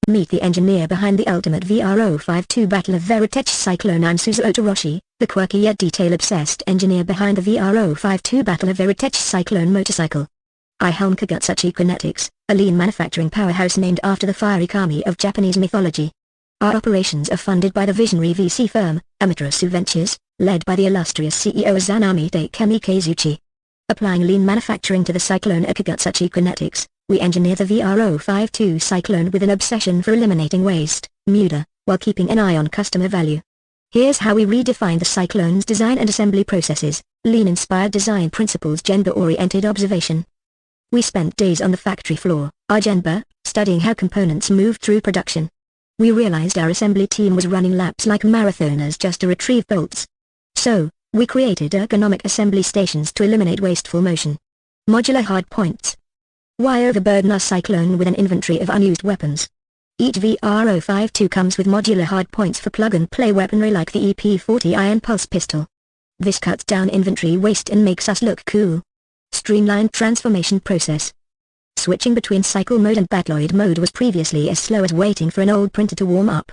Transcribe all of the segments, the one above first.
Meet the engineer behind the ultimate VR-052 battle of Veritech Cyclone. I'm Susanoo Otoroshi, the quirky yet detail-obsessed engineer behind the VR-052 battle of Veritech Cyclone motorcycle. I helm Kagutsuchi Kinetics, a lean manufacturing powerhouse named after the fiery kami of Japanese mythology. Our operations are funded by the visionary VC firm, Amaterasu Ventures, led by the illustrious CEO Izanami Takemikazuchi. Applying lean manufacturing to the Cyclone at Kagutsuchi Kinetics, we engineer the VR-052 Cyclone with an obsession for eliminating waste, muda, while keeping an eye on customer value. Here's how we redefine the Cyclone's design and assembly processes: lean-inspired design principles, gender-oriented observation. We spent days on the factory floor, our Genba, studying how components moved through production. We realized our assembly team was running laps like marathoners just to retrieve bolts. So, we created ergonomic assembly stations to eliminate wasteful motion. Modular hard points. Why overburden our Cyclone with an inventory of unused weapons? Each VR-052 comes with modular hardpoints for plug-and-play weaponry like the EP-40 iron pulse pistol. This cuts down inventory waste and makes us look cool. Streamlined transformation process. Switching between cycle mode and Blvd mode was previously as slow as waiting for an old printer to warm up.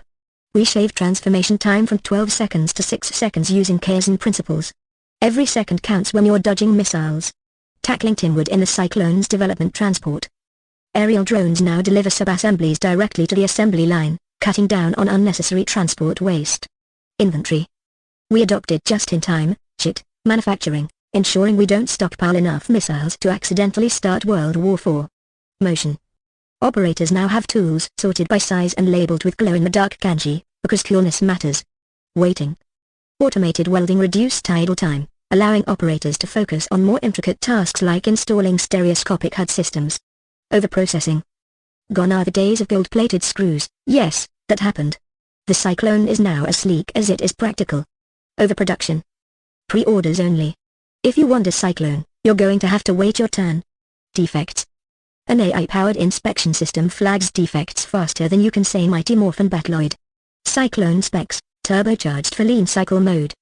We shaved transformation time from 12 seconds to 6 seconds using Kaizen principles. Every second counts when you're dodging missiles. Tackling tinwood in the Cyclone's development transport. Aerial drones now deliver sub-assemblies directly to the assembly line, cutting down on unnecessary transport waste. Inventory. We adopted just-in-time, JIT, manufacturing, ensuring we don't stockpile enough missiles to accidentally start World War IV. Motion. Operators now have tools sorted by size and labeled with glow-in-the-dark kanji, because coolness matters. Waiting. Automated welding reduced idle time, allowing operators to focus on more intricate tasks like installing stereoscopic HUD systems. Overprocessing. Gone are the days of gold-plated screws. Yes, that happened. The Cyclone is now as sleek as it is practical. Overproduction. Pre-orders only. If you want a Cyclone, you're going to have to wait your turn. Defects. An AI-powered inspection system flags defects faster than you can say Mighty Morphin Blvd. Cyclone specs, turbocharged for lean cycle mode.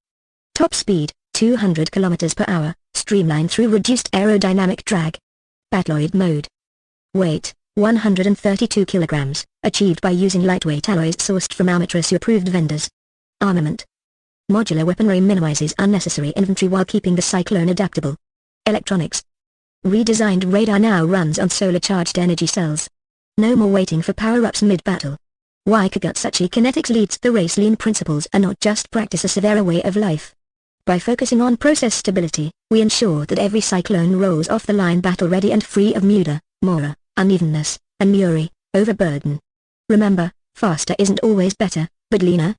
Top speed, 200 km per hour, streamlined through reduced aerodynamic drag. Blvd mode. Weight, 132 kg, achieved by using lightweight alloys sourced from Amaterasu approved vendors. Armament. Modular weaponry minimizes unnecessary inventory while keeping the Cyclone adaptable. Electronics. Redesigned radar now runs on solar-charged energy cells. No more waiting for power-ups mid-battle. Why Kagutsuchi Kinetics leads the race. Lean principles are not just practice, a severe way of life. By focusing on process stability, we ensure that every Cyclone rolls off the line battle-ready and free of muda, mora, unevenness, and muri, overburden. Remember, faster isn't always better, but leaner?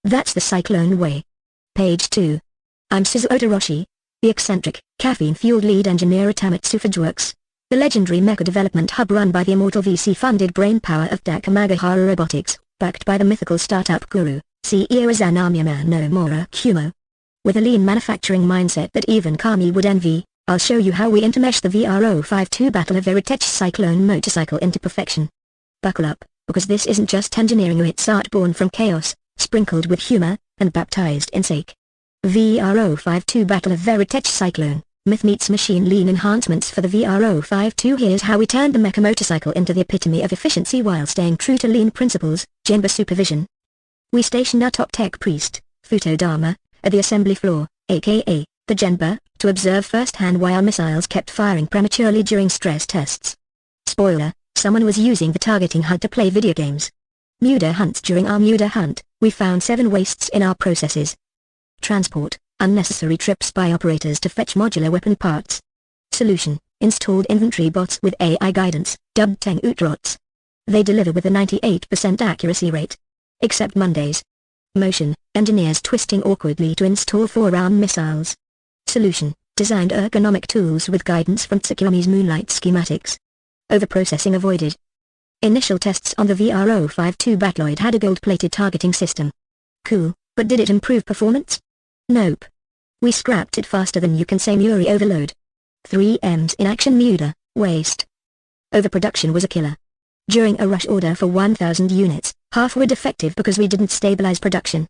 That's the Cyclone way. Page 2. I'm Susanoo Otoroshi, the eccentric, caffeine-fueled lead engineer at Amaterasu Ventures, the legendary mecha development hub run by the immortal VC-funded brainpower of Takemikazuchi Robotics, backed by the mythical startup guru, CEO Izanami Takemikazuchi. With a lean manufacturing mindset that even Kami would envy, I'll show you how we intermesh the VR-052 battle of Veritech Cyclone motorcycle into perfection. Buckle up, because this isn't just engineering, it's art born from chaos, sprinkled with humor, and baptized in sake. VR-052 battle of Veritech Cyclone, myth meets machine. Lean enhancements for the VR-052. Here's how we turned the mecha motorcycle into the epitome of efficiency while staying true to lean principles. Genba supervision. We stationed our top tech priest, Futodama, at the assembly floor, aka the Genba, to observe firsthand why our missiles kept firing prematurely during stress tests. Spoiler, someone was using the targeting HUD to play video games. Muda hunts. During our Muda hunt, we found 7 wastes in our processes. Transport, unnecessary trips by operators to fetch modular weapon parts. Solution, installed inventory bots with AI guidance, dubbed Tenant. They deliver with a 98% accuracy rate. Except Mondays. Motion, engineers twisting awkwardly to install 4-arm missiles. Solution, designed ergonomic tools with guidance from Tsukuyomi's Moonlight schematics. Overprocessing avoided. Initial tests on the VR-052 Blvd had a gold-plated targeting system. Cool, but did it improve performance? Nope. We scrapped it faster than you can say Muri overload. 3 M's in action. Muda, waste. Overproduction was a killer. During a rush order for 1,000 units, half were defective because we didn't stabilize production.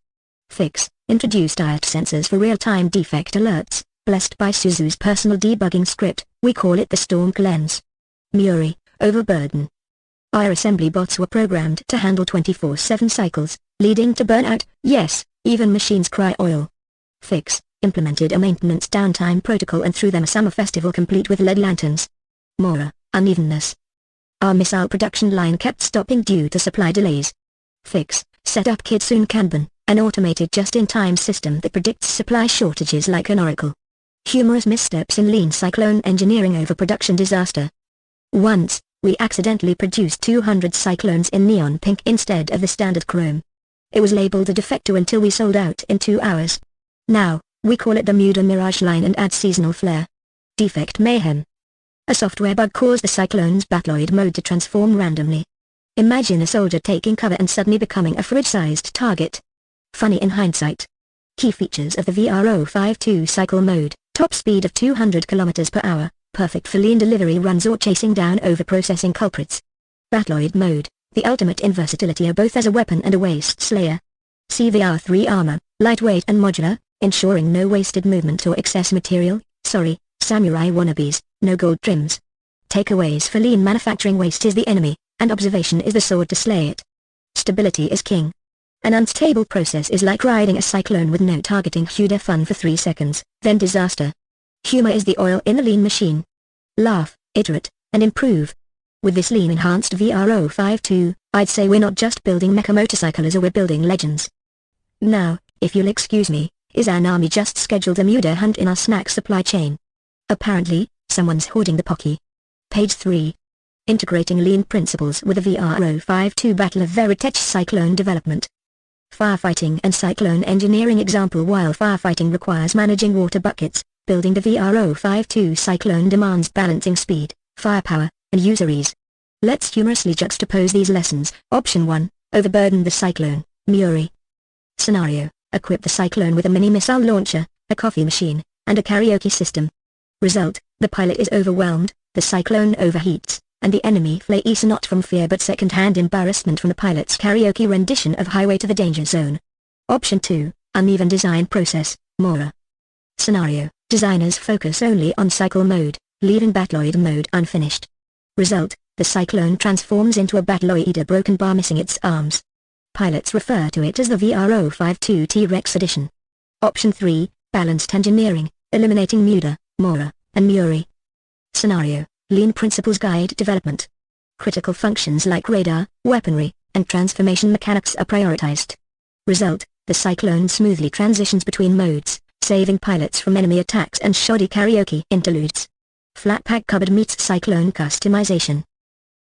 Fix, introduced IoT sensors for real-time defect alerts, blessed by Suzu's personal debugging script. We call it the Storm Lens. Muri, overburden. Our assembly bots were programmed to handle 24/7 cycles, leading to burnout. Yes, even machines cry oil. Fix, implemented a maintenance downtime protocol and threw them a summer festival complete with LED lanterns. More, unevenness. Our missile production line kept stopping due to supply delays. Fix, set up Kitsune Kanban, an automated just-in-time system that predicts supply shortages like an oracle. Humorous missteps in lean cyclone engineering overproduction disaster. Once, we accidentally produced 200 cyclones in neon pink instead of the standard chrome. It was labeled a defecto until we sold out in 2 hours. Now, we call it the Muda Mirage line and add seasonal flair. Defect mayhem. A software bug caused the cyclone's battloid mode to transform randomly. Imagine a soldier taking cover and suddenly becoming a fridge-sized target. Funny in hindsight. Key features of the VR-052 cycle mode: top speed of 200 km per hour, perfect for lean delivery runs or chasing down over-processing culprits. Battloid mode, the ultimate in versatility both as a weapon and a waste slayer. CVR-3 armor, lightweight and modular, ensuring no wasted movement or excess material. Sorry, samurai wannabes, no gold trims. Takeaways: for lean manufacturing, waste is the enemy, and observation is the sword to slay it. Stability is king. An unstable process is like riding a cyclone with no targeting. Huda fun for 3 seconds, then disaster. Humor is the oil in the lean machine. Laugh, iterate, and improve. With this lean enhanced VR-052, I'd say we're not just building mecha motorcycles, we're building legends. Now, if you'll excuse me, Izanami just scheduled a Muda hunt in our snack supply chain. Apparently, someone's hoarding the Pocky. Page 3. Integrating lean principles with the VR-052 Battle of Veritech Cyclone development. Firefighting and cyclone engineering example. While firefighting requires managing water buckets, building the VR-052 Cyclone demands balancing speed, firepower, and user ease. Let's humorously juxtapose these lessons. Option 1, overburden the cyclone, Muri. Scenario, equip the cyclone with a mini missile launcher, a coffee machine, and a karaoke system. Result, the pilot is overwhelmed, the cyclone overheats, and the enemy flees not from fear but second-hand embarrassment from the pilot's karaoke rendition of Highway to the Danger Zone. Option 2, uneven design process, Mora. Scenario, designers focus only on cycle mode, leaving battloid mode unfinished. Result, the cyclone transforms into a battloid, a broken bar missing its arms. Pilots refer to it as the VR-052 T-Rex edition. Option 3, balanced engineering, eliminating Muda, Mora, and Muri. Scenario, lean principles guide development. Critical functions like radar, weaponry, and transformation mechanics are prioritized. Result, the cyclone smoothly transitions between modes, saving pilots from enemy attacks and shoddy karaoke interludes. Flat pack cupboard meets cyclone customization.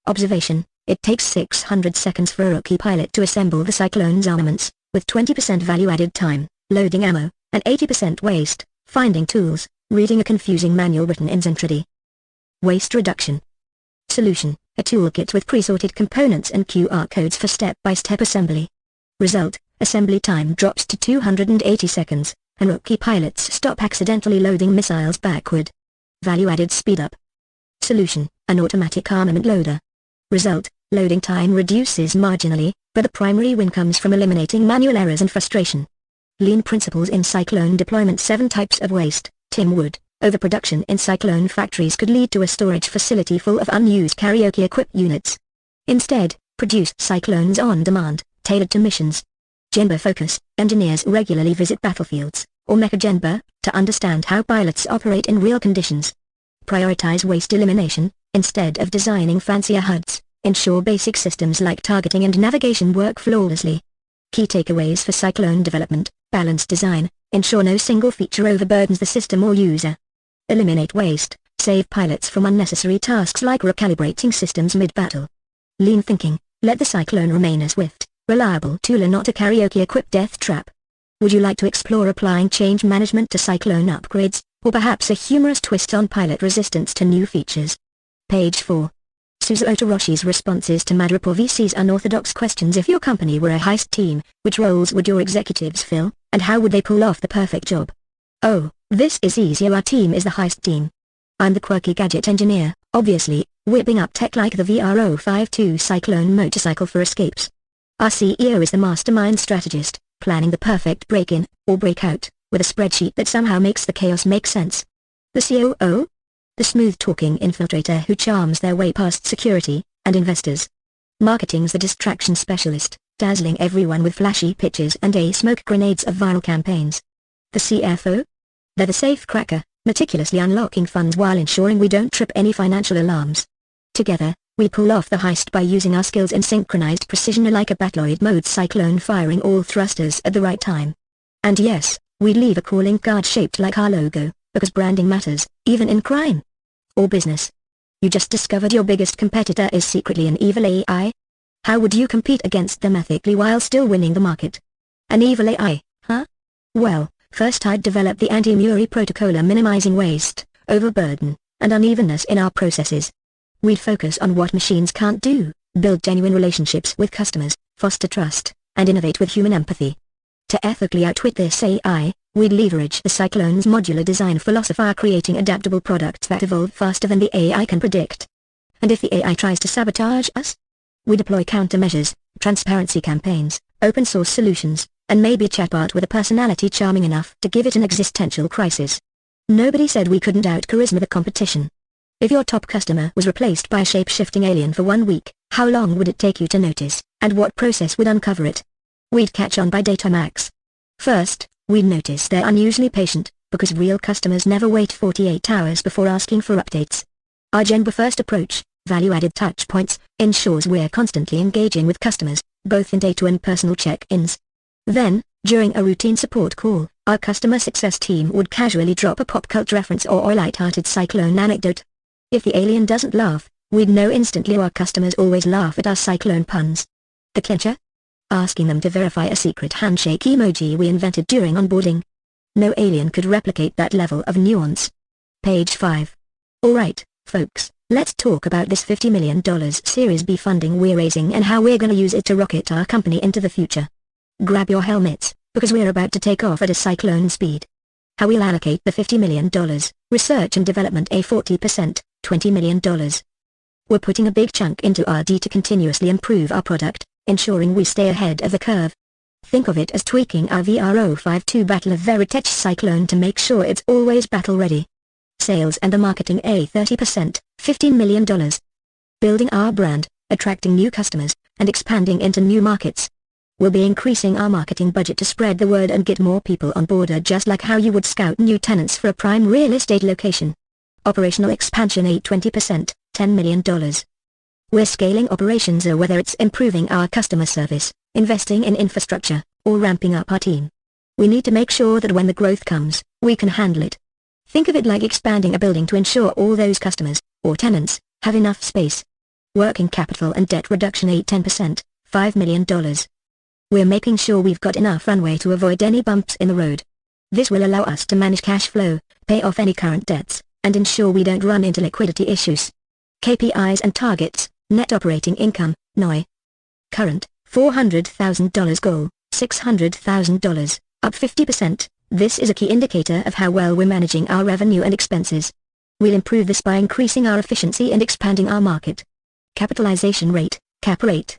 Observation, it takes 600 seconds for a rookie pilot to assemble the cyclone's armaments, with 20% value-added time, loading ammo, and 80% waste, finding tools, reading a confusing manual written in Zentradi. Waste reduction. Solution, a toolkit with pre-sorted components and QR codes for step-by-step assembly. Result, assembly time drops to 280 seconds, and rookie pilots stop accidentally loading missiles backward. Value-added speed-up. Solution, an automatic armament loader. Result, loading time reduces marginally, but the primary win comes from eliminating manual errors and frustration. Lean principles in cyclone deployment. 7 types of waste. Tim Wood, overproduction in cyclone factories could lead to a storage facility full of unused karaoke-equipped units. Instead, produce cyclones on demand, tailored to missions. Genba focus, engineers regularly visit battlefields, or Mecha Genba, to understand how pilots operate in real conditions. Prioritize waste elimination, instead of designing fancier HUDs, ensure basic systems like targeting and navigation work flawlessly. Key takeaways for cyclone development: balanced design, ensure no single feature overburdens the system or user. Eliminate waste, save pilots from unnecessary tasks like recalibrating systems mid-battle. Lean thinking, let the cyclone remain a swift, reliable tool and not a karaoke-equipped death trap. Would you like to explore applying change management to cyclone upgrades, or perhaps a humorous twist on pilot resistance to new features? Page 4. Susanoo Otoroshi's responses to Madripoor VC's unorthodox questions. If your company were a heist team, which roles would your executives fill, and how would they pull off the perfect job? Oh, this is easier. Our team is the heist team. I'm the quirky gadget engineer, obviously, whipping up tech like the VR-052 Cyclone motorcycle for escapes. Our CEO is the mastermind strategist, planning the perfect break-in, or breakout, with a spreadsheet that somehow makes the chaos make sense. The COO? The smooth-talking infiltrator who charms their way past security and investors. Marketing's the distraction specialist, dazzling everyone with flashy pitches and smoke grenades of viral campaigns. The CFO? They're the safecracker, meticulously unlocking funds while ensuring we don't trip any financial alarms. Together, we pull off the heist by using our skills in synchronized precision like a battloid mode cyclone, firing all thrusters at the right time. And yes, we'd leave a calling card shaped like our logo, because branding matters, even in crime or business. You just discovered your biggest competitor is secretly an evil AI? How would you compete against them ethically while still winning the market? An evil AI, huh? Well, first I'd develop the anti-Muri protocol, minimizing waste, overburden, and unevenness in our processes. We'd focus on what machines can't do, build genuine relationships with customers, foster trust, and innovate with human empathy. To ethically outwit this AI, we'd leverage the Cyclone's modular design philosophy, creating adaptable products that evolve faster than the AI can predict. And if the AI tries to sabotage us? We deploy countermeasures, transparency campaigns, open source solutions, and maybe a chatbot with a personality charming enough to give it an existential crisis. Nobody said we couldn't out-charisma the competition. If your top customer was replaced by a shape-shifting alien for 1 week, how long would it take you to notice, and what process would uncover it? We'd catch on by data max. First, we'd notice they're unusually patient, because real customers never wait 48 hours before asking for updates. Our Genba-first approach, value-added touchpoints, ensures we're constantly engaging with customers, both in data and personal check-ins. Then, during a routine support call, our customer success team would casually drop a pop cult reference or a light-hearted Cyclone anecdote. If the alien doesn't laugh, we'd know instantly our customers always laugh at our Cyclone puns. The clincher? Asking them to verify a secret handshake emoji we invented during onboarding. No alien could replicate that level of nuance. Page 5. Alright, folks, let's talk about this $50 million Series B funding we're raising and how we're gonna use it to rocket our company into the future. Grab your helmets, because we're about to take off at a Cyclone speed. How we'll allocate the $50 million, research and development a 40%, $20 million. We're putting a big chunk into R&D to continuously improve our product, ensuring we stay ahead of the curve. Think of it as tweaking our VR-052 battle of Veritech Cyclone to make sure it's always battle-ready. Sales and the marketing a 30%, $15 million. Building our brand, attracting new customers, and expanding into new markets. We'll be increasing our marketing budget to spread the word and get more people on board, just like how you would scout new tenants for a prime real estate location. Operational expansion a 20%, $10 million. We're scaling operations, whether it's improving our customer service, investing in infrastructure, or ramping up our team. We need to make sure that when the growth comes, we can handle it. Think of it like expanding a building to ensure all those customers, or tenants, have enough space. Working capital and debt reduction a 10%, $5 million. We're making sure we've got enough runway to avoid any bumps in the road. This will allow us to manage cash flow, pay off any current debts, and ensure we don't run into liquidity issues. KPIs and targets. Net operating income, NOI. Current, $400,000 goal, $600,000, up 50%. This is a key indicator of how well we're managing our revenue and expenses. We'll improve this by increasing our efficiency and expanding our market. Capitalization rate, cap rate.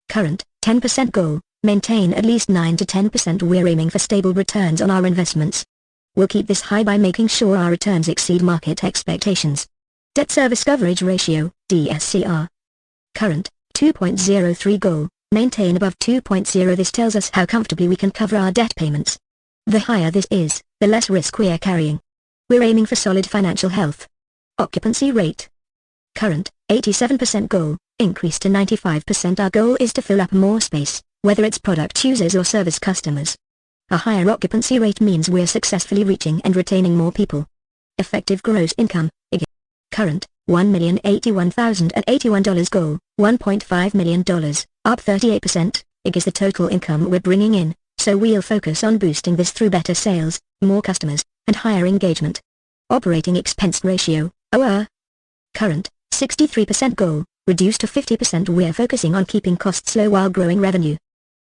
Current, 10% goal, maintain at least 9 to 10%. We're aiming for stable returns on our investments. We'll keep this high by making sure our returns exceed market expectations. Debt service coverage ratio, DSCR. Current, 2.03 goal, maintain above 2.0. This tells us how comfortably we can cover our debt payments. The higher this is, the less risk we're carrying. We're aiming for solid financial health. Occupancy rate. Current, 87% goal, increase to 95%. Our goal is to fill up more space, whether it's product users or service customers. A higher occupancy rate means we're successfully reaching and retaining more people. Effective gross income, IG. Current, $1,081,081 goal, $1.5 million, up 38%, IG is the total income we're bringing in, so we'll focus on boosting this through better sales, more customers, and higher engagement. Operating expense ratio, OR. Current, 63% goal, reduced to 50%. We're focusing on keeping costs low while growing revenue.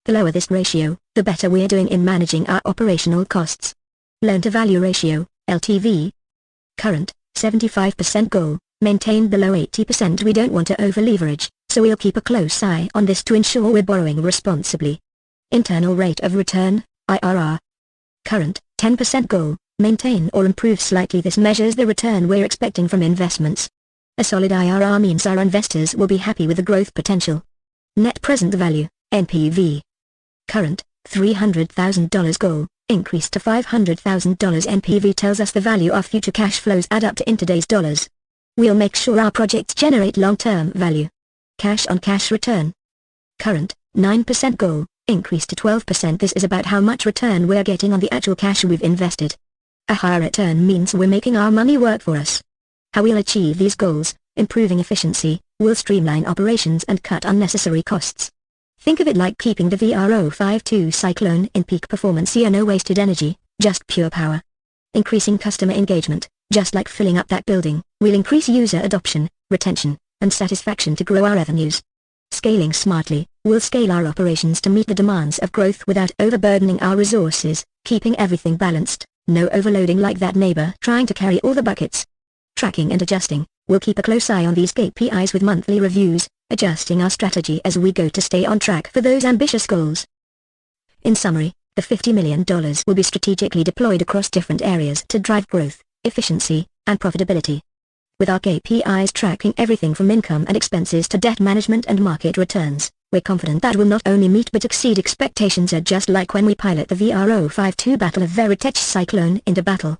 The lower this ratio, the better we're doing in managing our operational costs. Loan-to-value ratio, LTV. Current, 75% goal, maintain below 80%. We don't want to over-leverage, so we'll keep a close eye on this to ensure we're borrowing responsibly. Internal rate of return, IRR. Current, 10% goal, maintain or improve slightly. This measures the return we're expecting from investments. A solid IRR means our investors will be happy with the growth potential. Net present value, NPV. Current, $300,000 goal, increased to $500,000. NPV tells us the value our future cash flows add up to in today's dollars. We'll make sure our projects generate long-term value. Cash on cash return. Current, 9% goal, increased to 12%. This is about how much return we're getting on the actual cash we've invested. A higher return means we're making our money work for us. How we'll achieve these goals: improving efficiency, we'll streamline operations and cut unnecessary costs. Think of it like keeping the VR-052 Cyclone in peak performance here, no wasted energy, just pure power. Increasing customer engagement, just like filling up that building, we'll increase user adoption, retention, and satisfaction to grow our revenues. Scaling smartly, we'll scale our operations to meet the demands of growth without overburdening our resources, keeping everything balanced, no overloading like that neighbor trying to carry all the buckets. Tracking and adjusting, we'll keep a close eye on these KPIs with monthly reviews, adjusting our strategy as we go to stay on track for those ambitious goals. In summary, the $50 million will be strategically deployed across different areas to drive growth, efficiency, and profitability. With our KPIs tracking everything from income and expenses to debt management and market returns, we're confident that we'll not only meet but exceed expectations. Just like when we pilot the VR-052 Battle of Veritech Cyclone into battle,